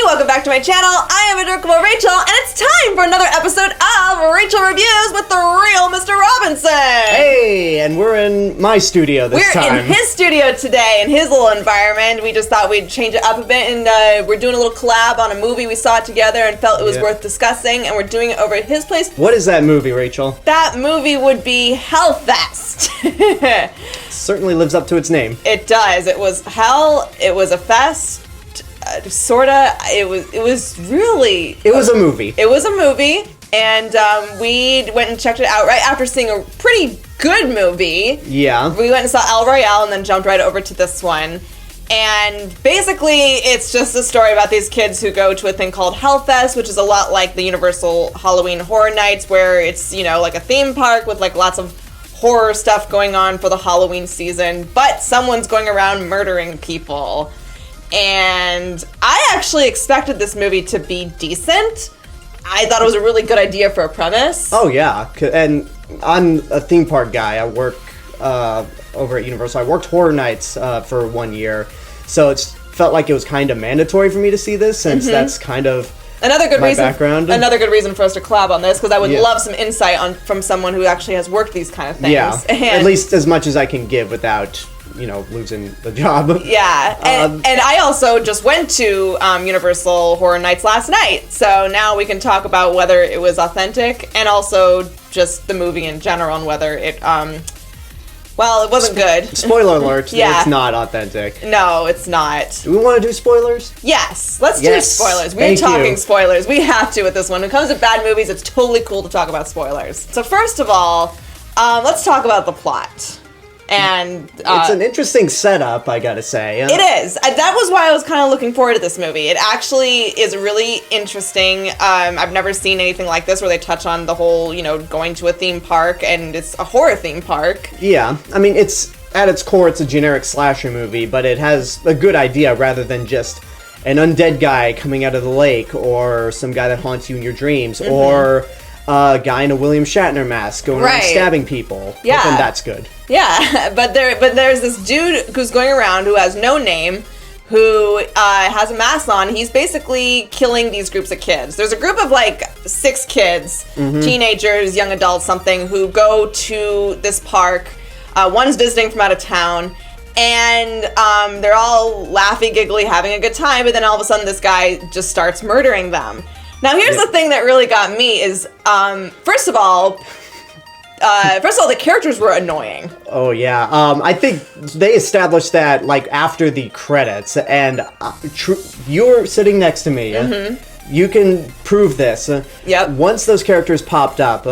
Welcome back to my channel. I am Adorkable Rachel, and it's time for another episode of Rachel Reviews with the real Mr. Robinson. Hey, and we're in my studio this time. We're in his studio today, in his little environment. We just thought we'd change it up a bit, and we're doing a little collab on a movie we saw together and felt it was worth discussing, and we're doing it over at his place. What is that movie, Rachel? That movie would be Hellfest. Certainly lives up to its name. It does. It was hell. It was a fest. Sorta. It was really... It was a movie. It was a movie, and we went and checked it out right after seeing a pretty good movie. Yeah. We went and saw Elle and then jumped right over to this one. And basically, it's just a story about these kids who go to a thing called Hellfest, which is a lot like the Universal Halloween Horror Nights, where it's, you know, like a theme park with like lots of horror stuff going on for the Halloween season, but someone's going around murdering people. And I actually expected this movie to be decent. I thought it was a really good idea for a premise. Oh, yeah. And I'm a theme park guy. I work over at Universal. I worked Horror Nights for 1 year. So it felt like it was kind of mandatory for me to see this, since that's kind of my background. Another good reason for us to collab on this, because I would love some insight from someone who actually has worked these kind of things. Yeah, at least as much as I can give without... you know, losing the job. Yeah, and I also just went to Universal Horror Nights last night, so now we can talk about whether it was authentic, and also just the movie in general, and whether it, well, it wasn't good. Spoiler alert, Yeah. It's not authentic. No, it's not. Do we want to do spoilers? Yes, let's do spoilers. We're talking spoilers. We have to with this one. When it comes to bad movies, it's totally cool to talk about spoilers. So first of all, let's talk about the plot. And it's an interesting setup, I gotta say. It is. That was why I was kind of looking forward to this movie. It actually is really interesting. I've never seen anything like this where they touch on the whole, you know, going to a theme park, and it's a horror theme park. Yeah, I mean, it's at its core, it's a generic slasher movie, but it has a good idea rather than just an undead guy coming out of the lake, or some guy that haunts you in your dreams, or a guy in a William Shatner mask going around stabbing people. Yeah, and that's good. Yeah, but there's this dude who's going around who has no name, who has a mask on. He's basically killing these groups of kids. There's a group of like 6 kids, teenagers, young adults, something, who go to this park. One's visiting from out of town, and they're all laughy, giggly, having a good time, but then all of a sudden this guy just starts murdering them. Now here's the thing that really got me is, first of all, the characters were annoying. Oh, yeah. I think they established that, like, after the credits, and you're sitting next to me. You can prove this. Yep. Once those characters popped up,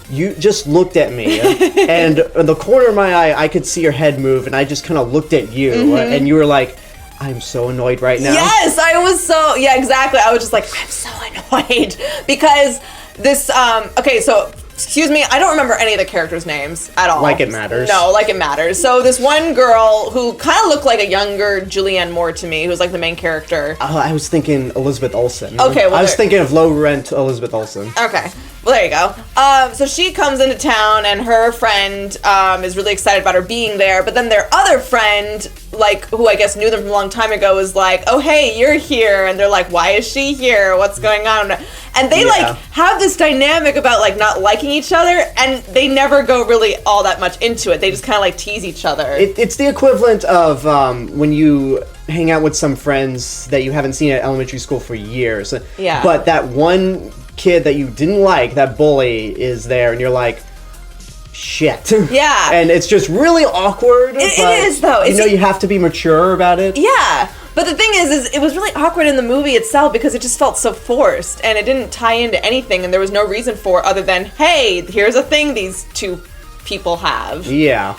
you just looked at me, and in the corner of my eye, I could see your head move, and I just kind of looked at you, and you were like, I'm so annoyed right now. Yes, I was so... Yeah, exactly. I was just like, I'm so annoyed. Because this... okay, so... Excuse me, I don't remember any of the characters' names at all. Like it matters. No, like it matters. So this one girl who kind of looked like a younger Julianne Moore to me, who was like the main character. I was thinking Elizabeth Olsen. Okay, well... I was thinking of low-rent Elizabeth Olsen. Okay. Well, there you go. So she comes into town, and her friend is really excited about her being there, but then their other friend, like, who I guess knew them from a long time ago, was like, oh, hey, you're here, and they're like, why is she here? What's going on? And they, like, have this dynamic about, like, not liking each other, and they never go really all that much into it. They just kind of, like, tease each other. It's the equivalent of when you hang out with some friends that you haven't seen at elementary school for years. Yeah. But that one kid that you didn't like, that bully, is there, and you're like, shit. Yeah. And it's just really awkward. It is, though. You know, you have to be mature about it. Yeah. But the thing is it was really awkward in the movie itself because it just felt so forced, and it didn't tie into anything, and there was no reason for it other than, hey, here's a thing these two people have. Yeah.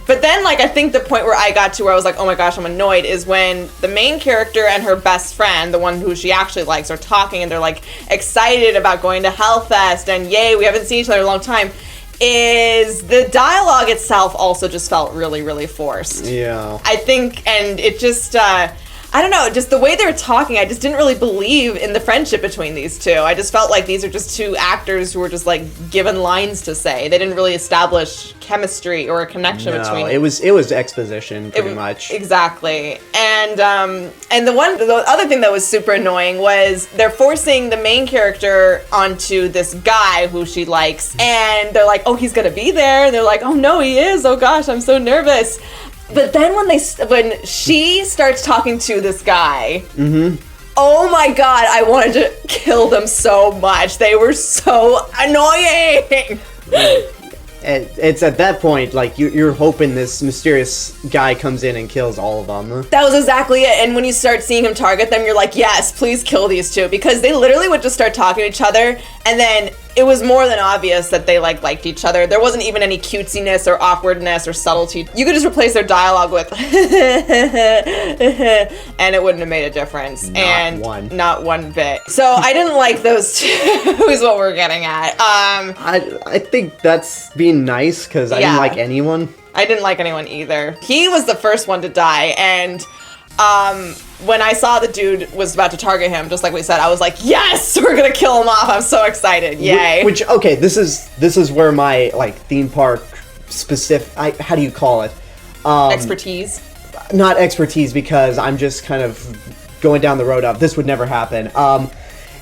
But then, like, I think the point where I got to where I was like, oh my gosh, I'm annoyed, is when the main character and her best friend, the one who she actually likes, are talking, and they're, like, excited about going to Hellfest, and yay, we haven't seen each other in a long time, is the dialogue itself also just felt really, really forced. Yeah. I think, and it just, I I don't know, just the way they were talking, I just didn't really believe in the friendship between these two. I just felt like these are just two actors who were just like given lines to say. They didn't really establish chemistry or a connection between them. It was exposition pretty much. Exactly. And the other thing that was super annoying was they're forcing the main character onto this guy who she likes, and they're like, oh, he's gonna be there. And they're like, oh no, he is. Oh gosh, I'm so nervous. But then when she starts talking to this guy, oh my god, I wanted to kill them so much. They were so annoying. It's at that point, like, you're hoping this mysterious guy comes in and kills all of them. That was exactly it. And when you start seeing him target them, you're like, yes, please kill these two. Because they literally would just start talking to each other, and then it was more than obvious that they liked each other. There wasn't even any cutesiness or awkwardness or subtlety. You could just replace their dialogue with and it wouldn't have made a difference. Not one bit. So I didn't like those two is what we're getting at. I think that's being nice, because I didn't like anyone. I didn't like anyone either. He was the first one to die, and when I saw the dude was about to target him, just like we said, I was like, yes, we're gonna kill him off. I'm so excited. Yay. Okay, this is where my, like, theme park specific, how do you call it? Expertise? Not expertise, because I'm just kind of going down the road of this would never happen.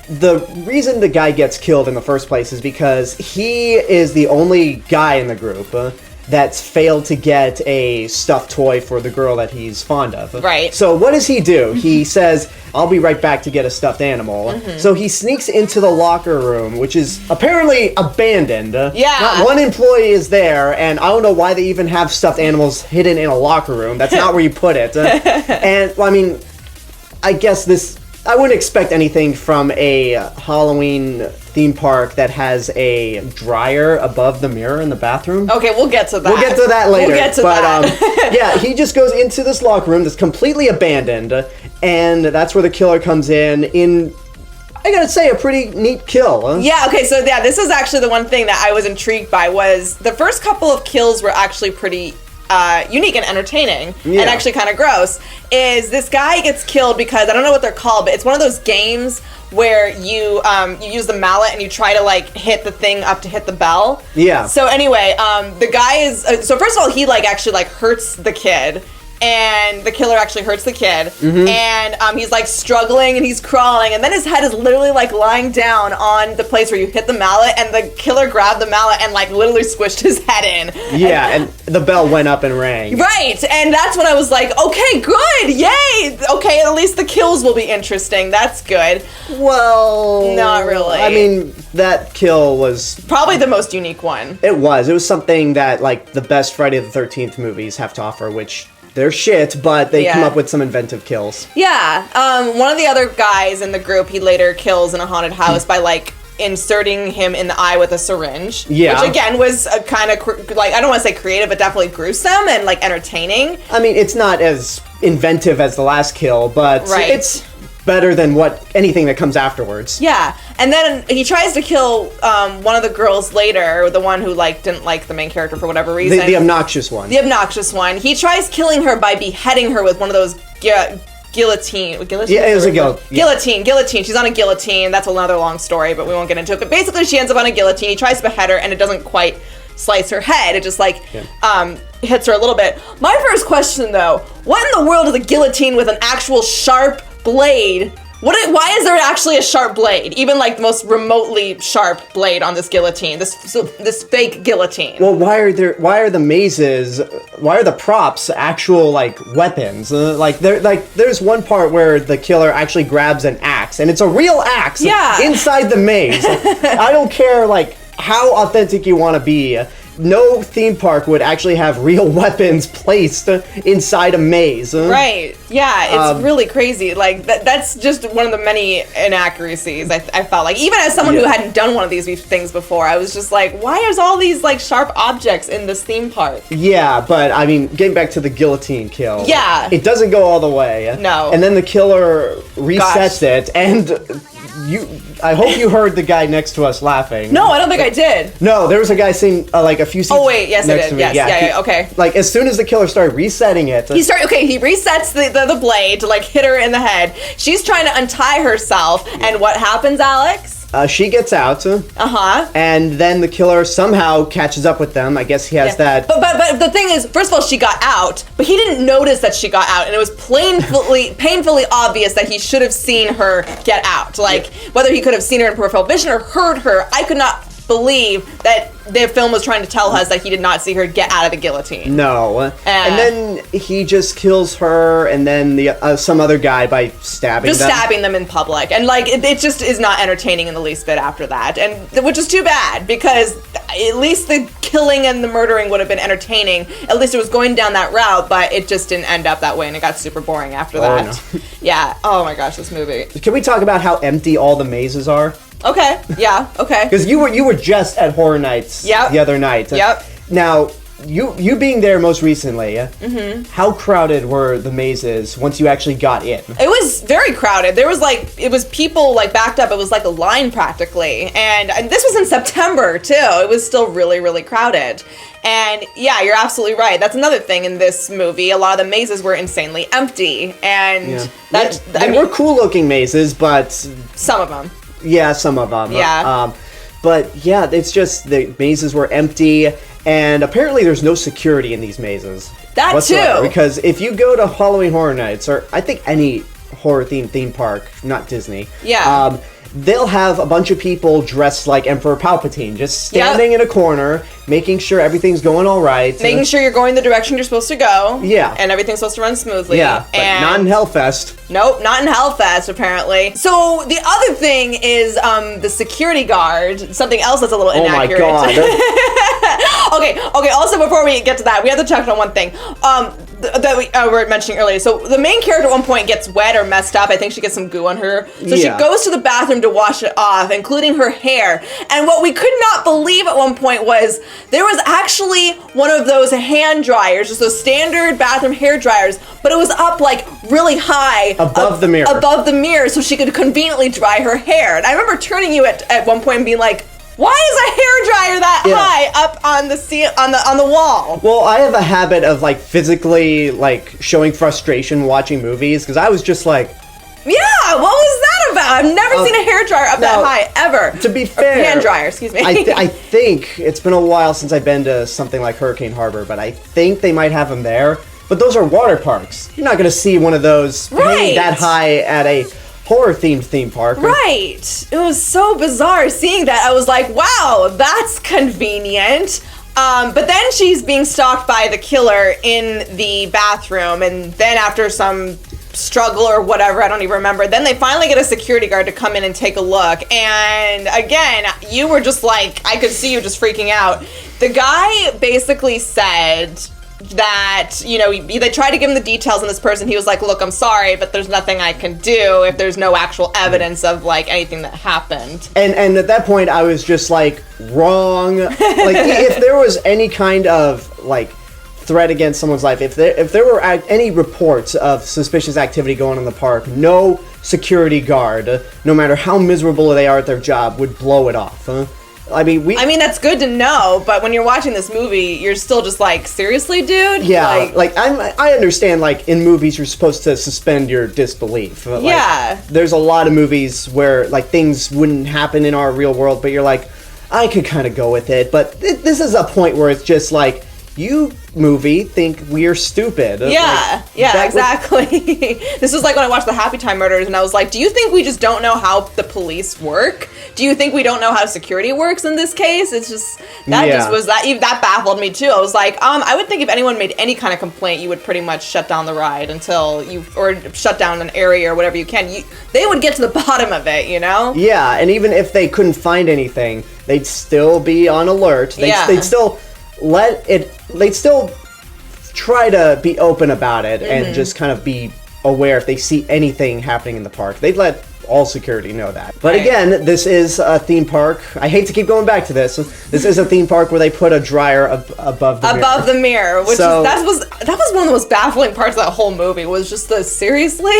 The reason the guy gets killed in the first place is because he is the only guy in the group that's failed to get a stuffed toy for the girl that he's fond of. Right. So what does he do? He says, I'll be right back to get a stuffed animal. So he sneaks into the locker room, which is apparently abandoned. Yeah. Not one employee is there, and I don't know why they even have stuffed animals hidden in a locker room. That's not where you put it. And, well, I mean, I guess I wouldn't expect anything from a Halloween theme park that has a dryer above the mirror in the bathroom. Okay, we'll get to that. We'll get to that later. We'll get to that. Yeah, he just goes into this locker room that's completely abandoned, and that's where the killer comes in, I gotta say, a pretty neat kill. Yeah, okay, so yeah, this is actually the one thing that I was intrigued by, was the first couple of kills were actually pretty unique and entertaining, and actually kind of gross. Is this guy gets killed because, I don't know what they're called, but it's one of those games where you use the mallet and you try to, like, hit the thing up to hit the bell. Yeah. So anyway, the guy is, so first of all, he, like, actually, like, hurts the kid. And the killer actually hurts the kid, and he's like struggling and he's crawling, and then his head is literally like lying down on the place where you hit the mallet, and the killer grabbed the mallet and like literally squished his head in. Yeah, and the bell went up and rang. Right, and that's when I was like, okay, good, yay, okay, at least the kills will be interesting. That's good. Well, not really. I mean, that kill was probably the most unique one. It was something that, like, the best Friday the 13th movies have to offer, which they're shit, but they come up with some inventive kills. Yeah. One of the other guys in the group, he later kills in a haunted house by, like, inserting him in the eye with a syringe. Yeah. Which, again, was a kind of, like, I don't want to say creative, but definitely gruesome and, like, entertaining. I mean, it's not as inventive as the last kill, but it's better than anything that comes afterwards. Yeah. And then he tries to kill one of the girls later, the one who, like, didn't like the main character for whatever reason. The obnoxious one. The obnoxious one. He tries killing her by beheading her with one of those guillotine. Yeah, it was a guillotine. Guillotine. She's on a guillotine. That's another long story, but we won't get into it. But basically, she ends up on a guillotine. He tries to behead her, and it doesn't quite slice her head. It just, like, hits her a little bit. My first question, though, what in the world is a guillotine with an actual sharp blade? Why is there actually a sharp blade? Even, like, the most remotely sharp blade on this guillotine, this fake guillotine. Well, why are the props actual, like, weapons? There's one part where the killer actually grabs an axe, and it's a real axe inside the maze. I don't care, like, how authentic you want to be. No theme park would actually have real weapons placed inside a maze. Right. Yeah, it's really crazy. Like, that's just one of the many inaccuracies I felt like. Even as someone who hadn't done one of these things before, I was just like, why is all these, like, sharp objects in this theme park? Yeah, but, I mean, getting back to the guillotine kill. Yeah. It doesn't go all the way. No. And then the killer resets it, and I hope you heard the guy next to us laughing. No, I don't think I did. No, there was a guy saying like a few seats. Oh wait, yes, I next did. to me. Yes, yeah, okay. Like as soon as the killer started resetting it, he resets the blade to like hit her in the head. She's trying to untie herself, and what happens, Alex? She gets out. And then the killer somehow catches up with them. I guess he has that. But the thing is, first of all, she got out, but he didn't notice that she got out, and it was painfully obvious that he should have seen her get out. Like, whether he could have seen her in peripheral vision or heard her, I could not believe that the film was trying to tell us that he did not see her get out of the guillotine. No. And then he just kills her and then the some other guy by stabbing them in public. And like it just is not entertaining in the least bit after that. And which is too bad, because at least the killing and the murdering would have been entertaining. At least it was going down that route, but it just didn't end up that way, and it got super boring after that. No. Yeah. Oh my gosh, this movie. Can we talk about how empty all the mazes are? Okay. Yeah. Okay. Because you were just at Horror Nights the other night. Yep. Now, you being there most recently, how crowded were the mazes once you actually got in? It was very crowded. There was people backed up. It was like a line practically. And this was in September too. It was still really, really crowded. And yeah, you're absolutely right. That's another thing in this movie. A lot of the mazes were insanely empty. And they were cool looking mazes, but some of them. Yeah, some of them. Yeah. But yeah, it's just the mazes were empty, and apparently there's no security in these mazes. That whatsoever, too. Because if you go to Halloween Horror Nights, or I think any horror-themed theme park, not Disney, they'll have a bunch of people dressed like Emperor Palpatine, just standing in a corner, making sure everything's going all right. Making sure you're going the direction you're supposed to go. Yeah. And everything's supposed to run smoothly. Yeah, but not in Hellfest. Nope, not in Hellfest, apparently. So the other thing is the security guard, something else that's a little inaccurate. Oh my god. Okay, also before we get to that, we have to check on one thing. That we were mentioning earlier. So the main character at one point gets wet or messed up. I think she gets some goo on her. So she goes to the bathroom to wash it off, including her hair. And what we could not believe at one point was there was actually one of those hand dryers, just those standard bathroom hair dryers, but it was up like really high. Above the mirror. Above the mirror, so she could conveniently dry her hair. And I remember turning you at one point and being like, why is a hairdryer that high up on the wall? Well, I have a habit of physically showing frustration watching movies, because I was just like, yeah, what was that about? I've never seen a hairdryer up that high ever. To be fair, hand dryer, excuse me. I think it's been a while since I've been to something like Hurricane Harbor, but I think they might have them there. But those are water parks. You're not going to see one of those hanging that high at a horror-themed theme park. Right. It was so bizarre seeing that. I was like, wow, that's convenient. But then she's being stalked by the killer in the bathroom, and then after some struggle or whatever, I don't even remember, then they finally get a security guard to come in and take a look. And again, you were just like, I could see you just freaking out. The guy basically said that, they tried to give him the details on this person. He was like, look, I'm sorry, but there's nothing I can do if there's no actual evidence of anything that happened. And at that point I was just wrong. If there was any kind of threat against someone's life, if there were any reports of suspicious activity going on in the park, no security guard, no matter how miserable they are at their job, would blow it off. I mean, that's good to know, but when you're watching this movie, you're still just seriously, dude? Yeah, I understand, in movies, you're supposed to suspend your disbelief. There's a lot of movies where, things wouldn't happen in our real world, but you're I could kind of go with it, but this is a point where it's just you, movie, think we're stupid. Yeah, exactly. This was when I watched the Happy Time Murders, and I was like, do you think we just don't know how the police work? Do you think we don't know how security works in this case? It's just, that baffled me too. I was like, I would think if anyone made any kind of complaint, you would pretty much shut down the ride or shut down an area or whatever you can. They would get to the bottom of it, Yeah, and even if they couldn't find anything, they'd still be on alert. They'd still they'd still try to be open about it and just kind of be aware if they see anything happening in the park. They'd let all security know that. But again, this is a theme park. I hate to keep going back to this. This is a theme park where they put a dryer above the mirror. Above the mirror, which that was one of the most baffling parts of that whole movie, was just the, seriously?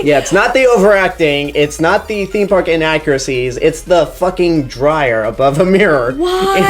Yeah, it's not the overacting, it's not the theme park inaccuracies, it's the fucking dryer above a mirror. Why?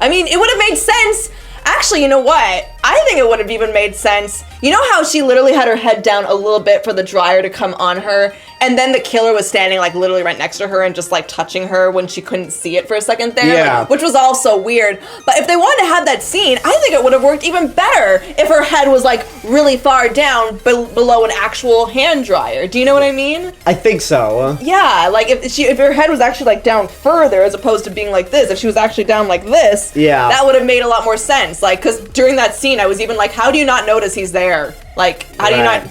I mean, it would have made sense. Actually, you know what? I think it would have even made sense. You know how she literally had her head down a little bit for the dryer to come on her, and then the killer was standing like literally right next to her and just like touching her when she couldn't see it for a second there, yeah. which was also weird. But if they wanted to have that scene, I think it would have worked even better if her head was like really far down below an actual hand dryer. Do you know what I mean? I think so. Yeah, like if her head was actually like down further as opposed to being like this, if she was actually down like this, yeah, that would have made a lot more sense. Like, because during that scene, I was even like, how do you not notice he's there? Like, how do you not?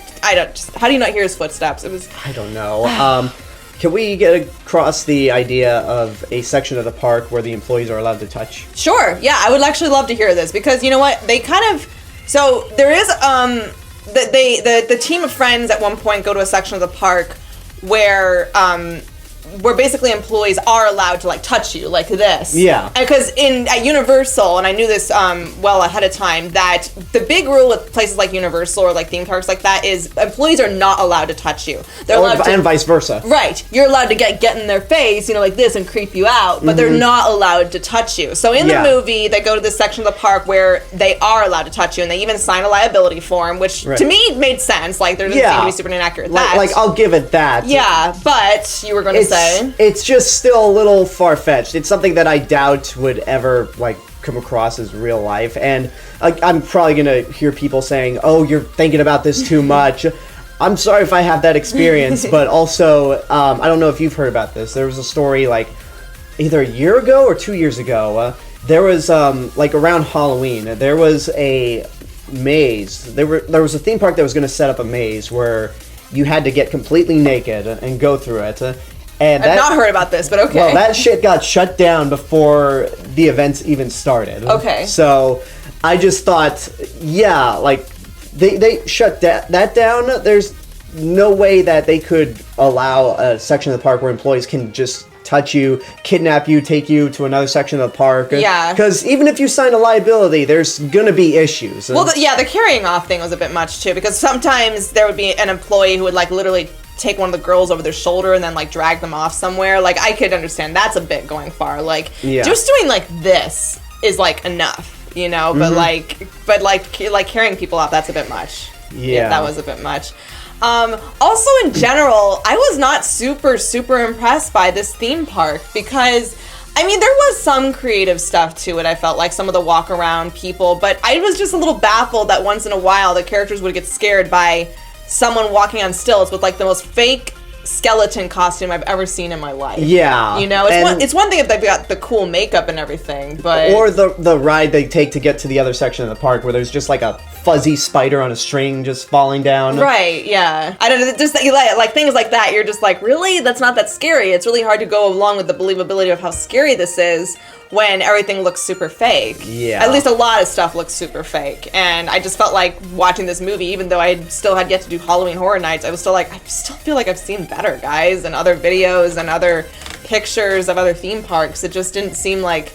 How do you not hear his footsteps? I don't know. Can we get across the idea of a section of the park where the employees are allowed to touch? Sure. Yeah, I would actually love to hear this, because you know what? They kind of, so there is the team of friends at one point go to a section of the park where basically employees are allowed to like touch you like this. Yeah. Because at Universal, and I knew this well ahead of time, that the big rule with places like Universal or like theme parks like that is employees are not allowed to touch you. They're allowed to, and vice versa. Right. You're allowed to get in their face, you know, like this and creep you out, but they're not allowed to touch you. So in the movie, they go to this section of the park where they are allowed to touch you, and they even sign a liability form, which to me made sense. Like, there doesn't seem to be super inaccurate. Like, I'll give it that. Yeah, but you were going to say? It's just still a little far-fetched. It's something that I doubt would ever, like, come across as real life. And I'm probably going to hear people saying, oh, you're thinking about this too much. I'm sorry if I have that experience, but also, I don't know if you've heard about this. There was a story, like, either a year ago or 2 years ago. There was, like, around Halloween, there was a maze. There was a theme park that was going to set up a maze where you had to get completely naked and go through it. And I've not heard about this, but okay. Well, that shit got shut down before the events even started. Okay. So I just thought, yeah, like, they shut that down. There's no way that they could allow a section of the park where employees can just touch you, kidnap you, take you to another section of the park. Yeah. Because even if you sign a liability, there's going to be issues. Well, the carrying off thing was a bit much, too, because sometimes there would be an employee who would, like, literally take one of the girls over their shoulder and then like drag them off somewhere. Like, I could understand that's a bit going far. Like, just doing like this is like enough, you know. But like carrying people off, that's a bit much. Yeah, that was a bit much. Also, in general, I was not super impressed by this theme park, because I mean, there was some creative stuff to it. I felt like some of the walk around people, but I was just a little baffled that once in a while the characters would get scared by someone walking on stilts with like the most fake skeleton costume I've ever seen in my life. Yeah. You know, it's one thing if they've got the cool makeup and everything, but... Or the ride they take to get to the other section of the park where there's just like a fuzzy spider on a string just falling down. Right, yeah. I don't know, just like things like that, you're just like, really? That's not that scary. It's really hard to go along with the believability of how scary this is when everything looks super fake. Yeah. At least a lot of stuff looks super fake. And I just felt like watching this movie, even though I still had yet to do Halloween Horror Nights, I still feel like I've seen better, guys, and other videos and other pictures of other theme parks. It just didn't seem like,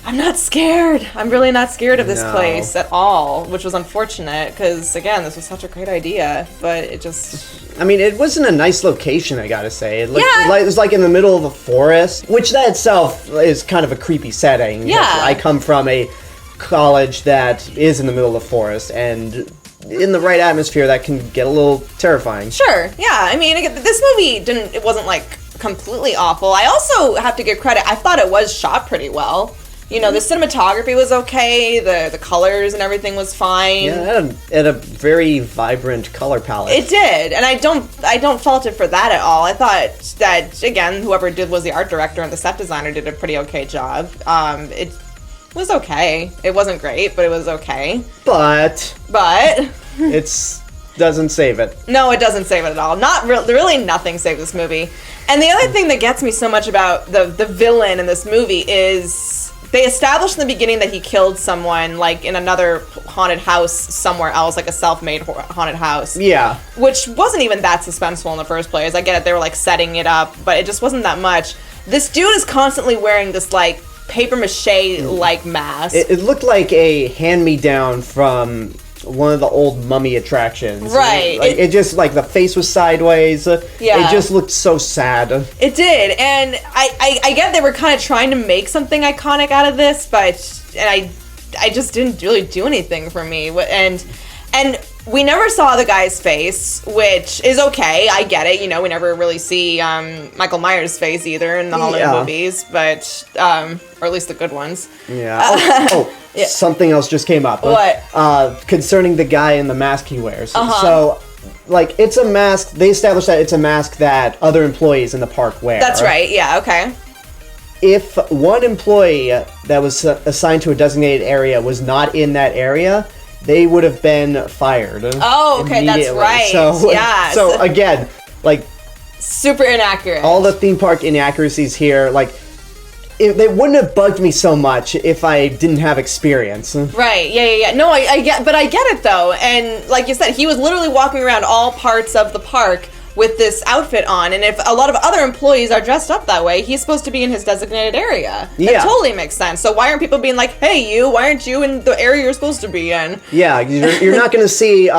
I'm not scared. I'm really not scared of this place at all, which was unfortunate because, again, this was such a great idea, but it just... I mean, it wasn't a nice location, I gotta say. It was like in the middle of a forest, which that itself is kind of a creepy setting. Yeah. I come from a college that is in the middle of the forest, and in the right atmosphere, that can get a little terrifying. Sure, yeah. I mean, this movie it wasn't, like, completely awful. I also have to give credit. I thought it was shot pretty well. You know, the cinematography was okay, the colors and everything was fine. Yeah, it had a very vibrant color palette. It did, and I don't fault it for that at all. I thought that, again, whoever was the art director and the set designer did a pretty okay job. It was okay. It wasn't great, but it was okay. But it doesn't save it. No, it doesn't save it at all. Really nothing saved this movie. And the other thing that gets me so much about the villain in this movie is they established in the beginning that he killed someone, like, in another haunted house somewhere else, like a self-made haunted house. Yeah. Which wasn't even that suspenseful in the first place. I get it, they were, like, setting it up, but it just wasn't that much. This dude is constantly wearing this, like, papier-mâché-like mask. It looked like a hand-me-down from one of the old mummy attractions. Right. Like, it just, like, the face was sideways. Yeah. It just looked so sad. It did, and I get they were kind of trying to make something iconic out of this, but I just didn't really do anything for me. And we never saw the guy's face, which is okay. I get it. You know, we never really see Michael Myers' face either in the Halloween movies, but or at least the good ones. Yeah. Yeah. Something else just came up. What? Concerning the guy in the mask he wears. So, like, it's a mask. They established that it's a mask that other employees in the park wear. That's right. Yeah. Okay. If one employee that was assigned to a designated area was not in that area, they would have been fired. Oh, okay, that's right. So again, like, super inaccurate. All the theme park inaccuracies here, like, they wouldn't have bugged me so much if I didn't have experience. Right, yeah. No, I get it though. And like you said, he was literally walking around all parts of the park with this outfit on, and if a lot of other employees are dressed up that way, he's supposed to be in his designated area. Yeah. That totally makes sense. So why aren't people being like, hey, why aren't you in the area you're supposed to be in? Yeah, you're not going to see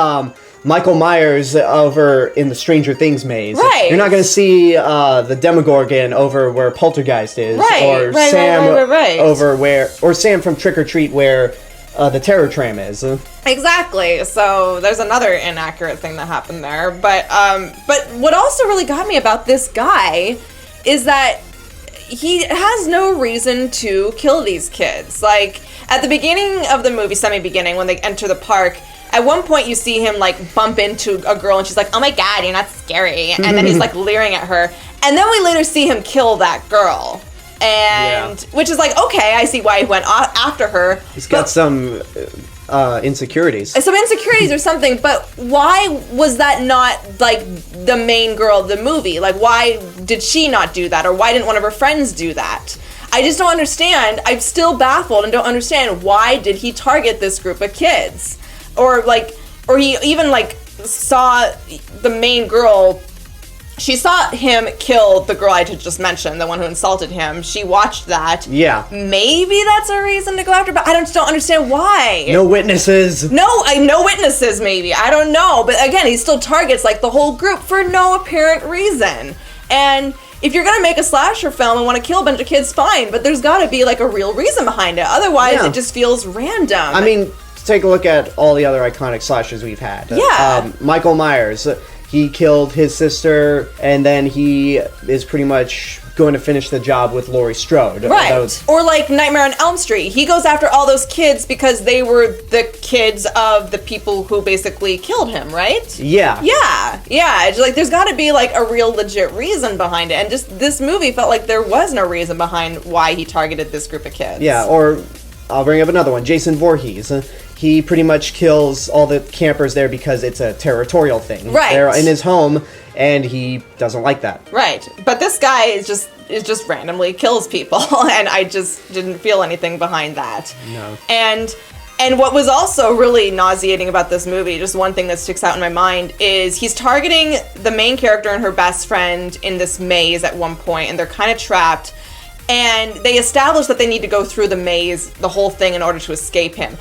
Michael Myers over in the Stranger Things maze. Right. You're not going to see the Demogorgon over where Poltergeist is. Right, Sam right. over where, or Sam from Trick or Treat where the Terror Tram is. Exactly. So there's another inaccurate thing that happened there. But what also really got me about this guy is that he has no reason to kill these kids. Like, at the beginning of the movie, semi-beginning, when they enter the park, at one point you see him, like, bump into a girl and she's like, oh my god, you're not scary. And then he's, like, leering at her. And then we later see him kill that girl. And, which is like, okay, I see why he went after her. He's got some insecurities. Some insecurities or something, but why was that not, like, the main girl of the movie? Like, why did she not do that? Or why didn't one of her friends do that? I just don't understand. I'm still baffled and don't understand why did he target this group of kids? Or he even, like, saw the main girl. She saw him kill the girl I just mentioned, the one who insulted him. She watched that. Yeah. Maybe that's a reason to go after, but I just don't understand why. No witnesses. No witnesses, maybe. I don't know. But again, he still targets, like, the whole group for no apparent reason. And if you're going to make a slasher film and want to kill a bunch of kids, fine. But there's got to be, like, a real reason behind it. Otherwise, it just feels random. I mean, take a look at all the other iconic slashers we've had. Yeah. Michael Myers. He killed his sister, and then he is pretty much going to finish the job with Laurie Strode. Right. Or like Nightmare on Elm Street. He goes after all those kids because they were the kids of the people who basically killed him, right? Yeah. Yeah. It's like, there's got to be, like, a real legit reason behind it. And just this movie felt like there was no reason behind why he targeted this group of kids. Yeah, or I'll bring up another one. Jason Voorhees. He pretty much kills all the campers there because it's a territorial thing. Right. They're in his home, and he doesn't like that. Right. But this guy is just randomly kills people, and I just didn't feel anything behind that. No. And what was also really nauseating about this movie, just one thing that sticks out in my mind, is he's targeting the main character and her best friend in this maze at one point, and they're kind of trapped. And they establish that they need to go through the maze, the whole thing, in order to escape him.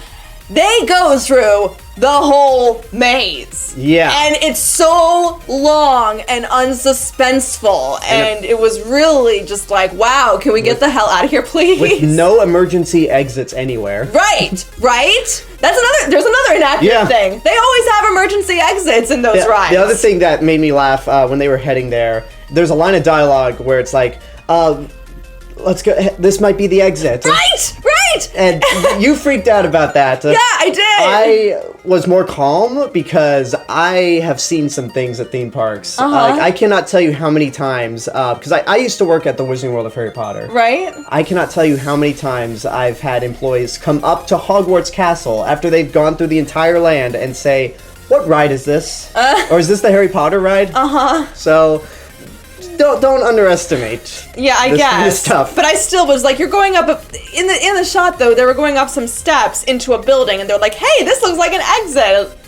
They go through the whole maze. Yeah. And it's so long and unsuspenseful. And it was really just like, wow, can we get the hell out of here, please? With no emergency exits anywhere. Right? There's another inaccurate thing. They always have emergency exits in those rides. The other thing that made me laugh when they were heading there, there's a line of dialogue where it's like, let's go, this might be the exit. Right! And you freaked out about that. Yeah, I did. I was more calm because I have seen some things at theme parks. Like, I cannot tell you how many times, because I used to work at the Wizarding World of Harry Potter. Right. I cannot tell you how many times I've had employees come up to Hogwarts Castle after they've gone through the entire land and say, what ride is this? Or is this the Harry Potter ride? So don't underestimate. Yeah, I guess. This stuff. But I still was like, you're going up in the shot though. They were going up some steps into a building, and they're like, "Hey, this looks like an exit."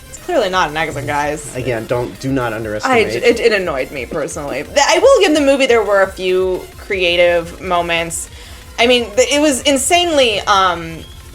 It's clearly not an exit, guys. Again, do not underestimate. It annoyed me personally. I will give the movie. There were a few creative moments. I mean, it was insanely.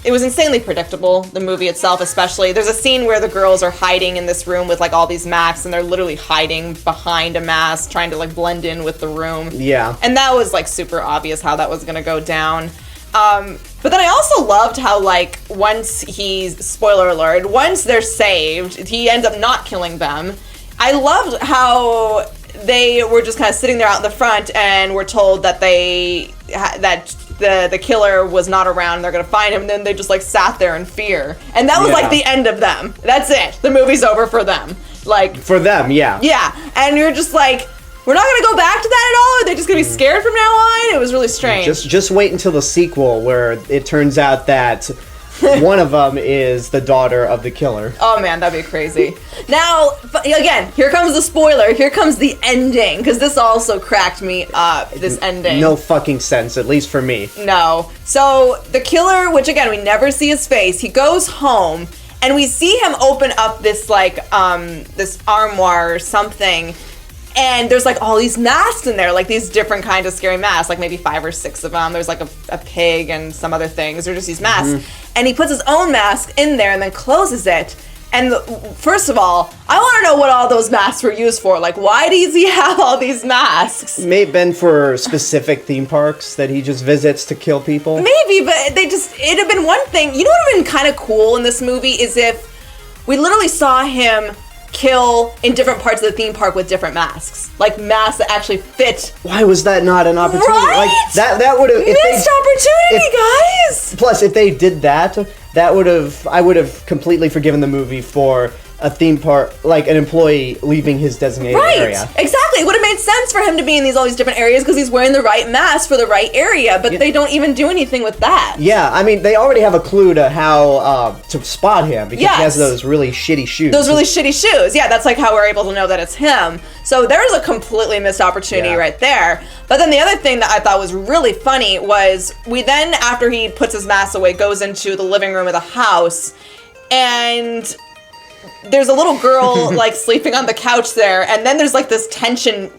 It was insanely predictable, the movie itself especially. There's a scene where the girls are hiding in this room with, like, all these masks, and they're literally hiding behind a mask, trying to, like, blend in with the room. Yeah. And that was, like, super obvious how that was going to go down. But then I also loved how, like, spoiler alert, once they're saved, he ends up not killing them. I loved how they were just kind of sitting there out in the front and were told that the killer was not around, they're gonna find him, and then they just like sat there in fear. And that was like the end of them. That's it. The movie's over for them. Like for them, yeah. Yeah. And you're just like, we're not gonna go back to that at all? Are they just gonna be scared from now on? It was really strange. Just wait until the sequel where it turns out that one of them is the daughter of the killer. Oh man, that'd be crazy. Now, again, here comes the spoiler. Here comes the ending, because this also cracked me up, this ending. No fucking sense, at least for me. No. So, the killer, which again, we never see his face, he goes home, and we see him open up this, like, this armoire or something, and there's, like, all these masks in there, like, these different kinds of scary masks, like maybe 5 or 6 of them. There's, like, a pig and some other things. They're just these masks. Mm-hmm. And he puts his own mask in there and then closes it. And first of all, I want to know what all those masks were used for. Like, why does he have all these masks? May have been for specific theme parks that he just visits to kill people. Maybe, but it'd have been one thing. You know what would have been kind of cool in this movie is if we literally saw him kill in different parts of the theme park with different masks, like masks that actually fit. Why was that not an opportunity? Right? Like that would have missed opportunity, guys. Plus, if they did that I would have completely forgiven the movie for a theme park, like an employee leaving his designated area. Exactly. It would have made sense for him to be in all these different areas because he's wearing the right mask for the right area, but they don't even do anything with that. Yeah, I mean, they already have a clue to how to spot him because he has those really shitty shoes. Those really shitty shoes. Yeah, that's like how we're able to know that it's him. So there's a completely missed opportunity right there. But then the other thing that I thought was really funny was we then, after he puts his mask away, goes into the living room of the house, and there's a little girl like sleeping on the couch there, and then there's like this tension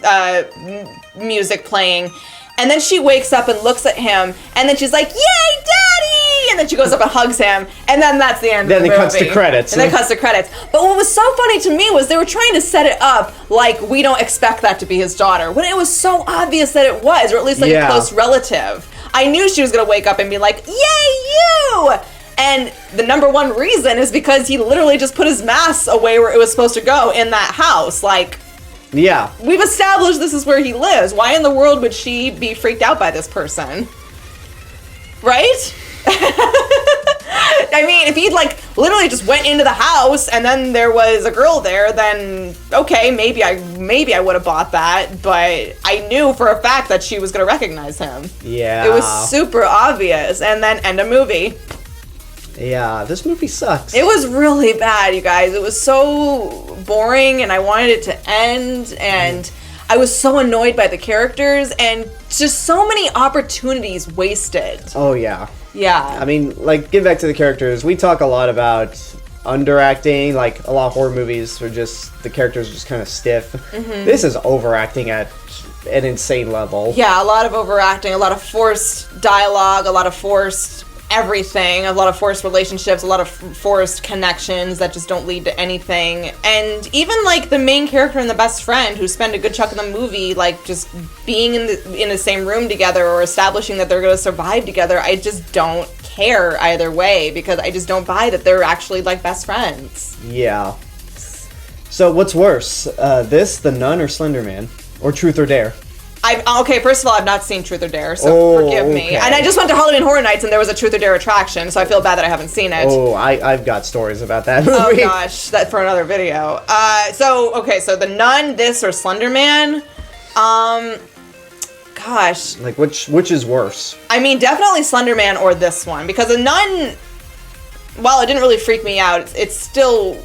music playing, and then she wakes up and looks at him, and then she's like, "Yay, Daddy!" And then she goes up and hugs him, and then that's the end of the movie. Then it cuts to credits. And then it cuts to credits. But what was so funny to me was they were trying to set it up like we don't expect that to be his daughter, when it was so obvious that it was, or at least like a close relative. I knew she was gonna wake up and be like, "Yay, you!" And the number one reason is because he literally just put his mask away where it was supposed to go in that house. Like, yeah, we've established this is where he lives. Why in the world would she be freaked out by this person? Right? I mean, if he'd like literally just went into the house and then there was a girl there, then okay, maybe I would have bought that, but I knew for a fact that she was going to recognize him. Yeah. It was super obvious. And then end of movie. Yeah, this movie sucks. It was really bad, you guys. It was so boring, and I wanted it to end, and I was so annoyed by the characters, and just so many opportunities wasted. Oh, yeah. Yeah. I mean, like, get back to the characters. We talk a lot about underacting, like, a lot of horror movies are just, the characters are just kind of stiff. Mm-hmm. This is overacting at an insane level. Yeah, a lot of overacting, a lot of forced dialogue, a lot of forced everything, a lot of forced relationships, a lot of forced connections that just don't lead to anything. And even like the main character and the best friend who spend a good chunk of the movie like just being in the same room together or establishing that they're going to survive together, I just don't care either way because I just don't buy that they're actually like best friends. Yeah. So what's worse, this, The Nun, or Slender Man? Or Truth or Dare? Okay, first of all, I've not seen Truth or Dare, so forgive me. Okay. And I just went to Halloween Horror Nights, and there was a Truth or Dare attraction, so I feel bad that I haven't seen it. Oh, I've got stories about that movie. Oh gosh, that for another video. So The Nun, this, or Slender Man? Gosh. Like, which is worse? I mean, definitely Slender Man or this one, because The Nun, while it didn't really freak me out, it still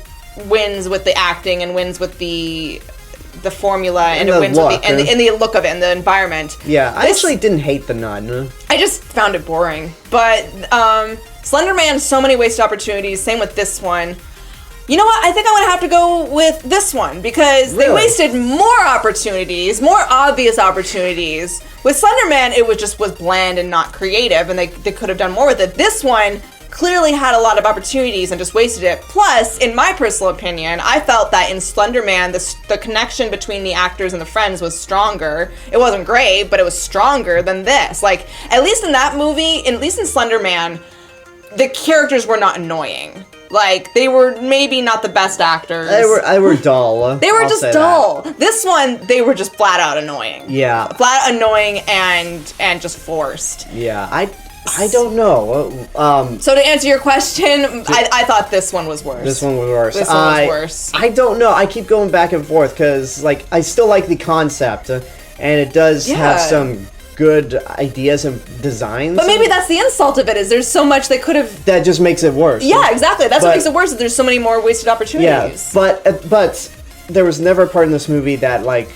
wins with the acting and wins with the the formula and And it the wins look, with the look of it and the environment. Yeah, I actually didn't hate the nun. I just found it boring. But Slender Man, so many wasted opportunities. Same with this one. You know what? I think I'm gonna have to go with this one because they wasted more opportunities, more obvious opportunities. With Slender Man, it was bland and not creative, and they could have done more with it. This one clearly had a lot of opportunities and just wasted it. Plus, in my personal opinion, I felt that in Slender Man, the connection between the actors and the friends was stronger. It wasn't great, but it was stronger than this. Like, at least in that movie, at least in Slender Man, the characters were not annoying. Like, they were maybe not the best actors. They were dull. They were just dull. This one, they were just flat out annoying. Yeah. Flat out annoying and just forced. Yeah, I don't know. So to answer your question, I thought this one was worse. This one was worse. This one was worse. I don't know. I keep going back and forth because, like, I still like the concept, and it does have some good ideas and designs. But maybe that's the insult of it, is there's so much they could have... That just makes it worse. Yeah, exactly. That's what makes it worse, is there's so many more wasted opportunities. Yeah, but there was never a part in this movie that, like,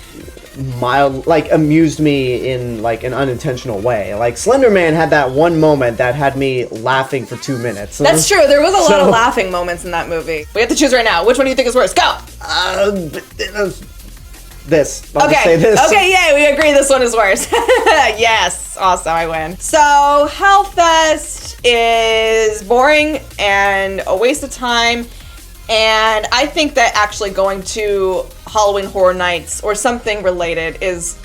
amused me in, like, an unintentional way. Like, Slender Man had that one moment that had me laughing for 2 minutes. That's true. There was a lot of laughing moments in that movie. We have to choose right now. Which one do you think is worse? Go! This. I'll just say this. Okay, yay, we agree this one is worse. Yes, awesome, I win. So, Hellfest is boring and a waste of time, and I think that actually going to Halloween Horror Nights or something related is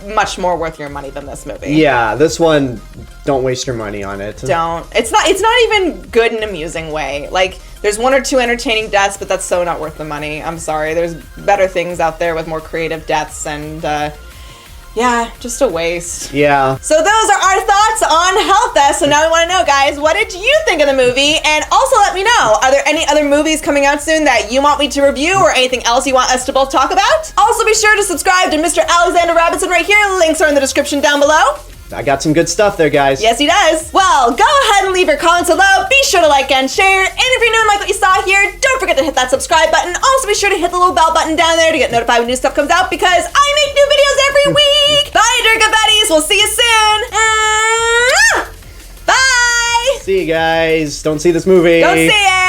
much more worth your money than this movie. Yeah, this one, don't waste your money on it. Don't. It's not even good in an amusing way. Like, there's one or two entertaining deaths, but that's so not worth the money. I'm sorry. There's better things out there with more creative deaths, and yeah, just a waste. Yeah. So those are our thoughts on Hellfest. So now we want to know, guys, what did you think of the movie? And also let me know, are there any other movies coming out soon that you want me to review or anything else you want us to both talk about? Also be sure to subscribe to Mr. Alexander Robinson right here. Links are in the description down below. I got some good stuff there, guys. Yes, he does. Well, go ahead and leave your comments below. Be sure to like and share. And if you're new and like what you saw here, don't forget to hit that subscribe button. Also, be sure to hit the little bell button down there to get notified when new stuff comes out because I make new videos every week. Bye, Adorkable Buddies. We'll see you soon. Bye. See you guys. Don't see this movie. Don't see it.